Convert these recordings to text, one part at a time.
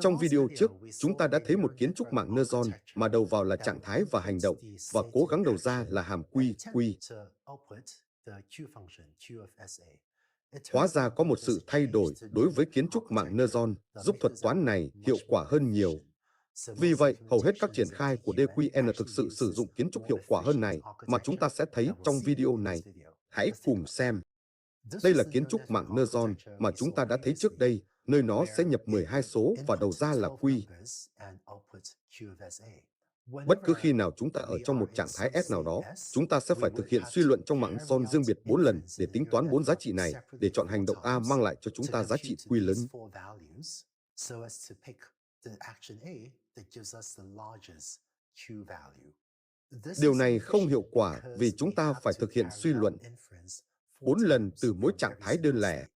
Trong video trước, chúng ta đã thấy một kiến trúc mạng Neuron mà đầu vào là trạng thái và hành động, và cố gắng đầu ra là hàm quy, quy. Hóa ra có một sự thay đổi đối với kiến trúc mạng Neuron giúp thuật toán này hiệu quả hơn nhiều. Vì vậy, hầu hết các triển khai của DQN thực sự sử dụng kiến trúc hiệu quả hơn này mà chúng ta sẽ thấy trong video này. Hãy cùng xem. Đây là kiến trúc mạng Neuron mà chúng ta đã thấy trước đây, nơi nó sẽ nhập 12 số và đầu ra là quy. Bất cứ khi nào chúng ta ở trong một trạng thái S nào đó, chúng ta sẽ phải thực hiện suy luận trong mạng Neuron riêng biệt 4 lần để tính toán 4 giá trị này, để chọn hành động A mang lại cho chúng ta giá trị quy lớn. Điều này không hiệu quả vì chúng ta phải thực hiện suy luận 4 lần từ mỗi trạng thái đơn lẻ.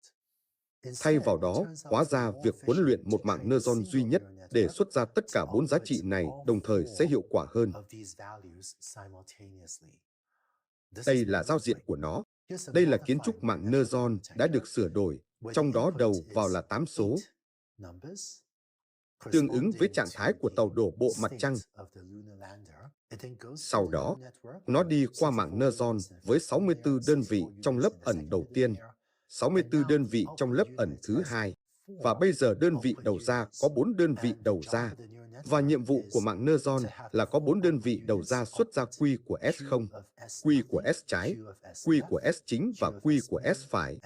Thay vào đó, hóa ra việc huấn luyện một mạng Neuron duy nhất để xuất ra tất cả 4 giá trị này đồng thời sẽ hiệu quả hơn. Đây là giao diện của nó. Đây là kiến trúc mạng Neuron đã được sửa đổi, trong đó đầu vào là 8 số, tương ứng với trạng thái của tàu đổ bộ mặt trăng. Sau đó, nó đi qua mạng Neuron với 64 đơn vị trong lớp ẩn đầu tiên, 64 đơn vị trong lớp ẩn thứ hai, và bây giờ đơn vị đầu ra có 4 đơn vị đầu ra, và nhiệm vụ của mạng Neuron là có 4 đơn vị đầu ra xuất ra quy của S0, quy của S trái, quy của S chính và quy của S phải.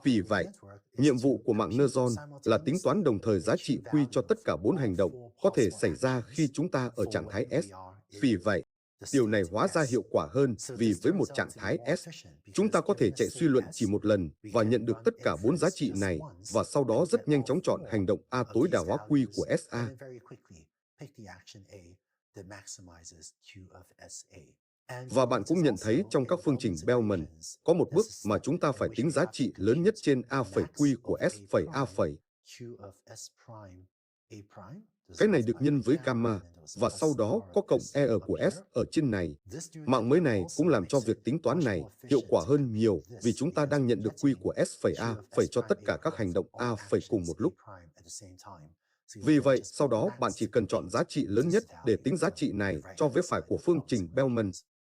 Vì vậy, nhiệm vụ của mạng Neuron là tính toán đồng thời giá trị quy cho tất cả 4 hành động có thể xảy ra khi chúng ta ở trạng thái S. Vì vậy, điều này hóa ra hiệu quả hơn vì với một trạng thái S, chúng ta có thể chạy suy luận chỉ một lần và nhận được tất cả 4 giá trị này, và sau đó rất nhanh chóng chọn hành động A tối đa hóa quy của SA. Và bạn cũng nhận thấy trong các phương trình Bellman, có một bước mà chúng ta phải tính giá trị lớn nhất trên A phẩy quy của S phẩy A phẩy. Cái này được nhân với gamma, và sau đó có cộng E của S ở trên này. Mạng mới này cũng làm cho việc tính toán này hiệu quả hơn nhiều vì chúng ta đang nhận được quy của S phẩy A phẩy cho tất cả các hành động A phẩy cùng một lúc. Vì vậy, sau đó bạn chỉ cần chọn giá trị lớn nhất để tính giá trị này cho vế phải của phương trình Bellman.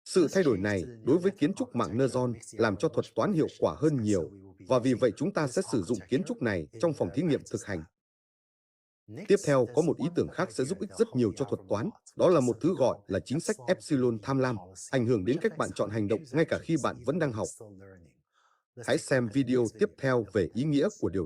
Sự thay đổi này đối với kiến trúc mạng Neuron làm cho thuật toán hiệu quả hơn nhiều, và vì vậy chúng ta sẽ sử dụng kiến trúc này trong phòng thí nghiệm thực hành. Tiếp theo có một ý tưởng khác sẽ giúp ích rất nhiều cho thuật toán, đó là một thứ gọi là chính sách Epsilon tham lam, ảnh hưởng đến cách bạn chọn hành động ngay cả khi bạn vẫn đang học. Hãy xem video tiếp theo về ý nghĩa của điều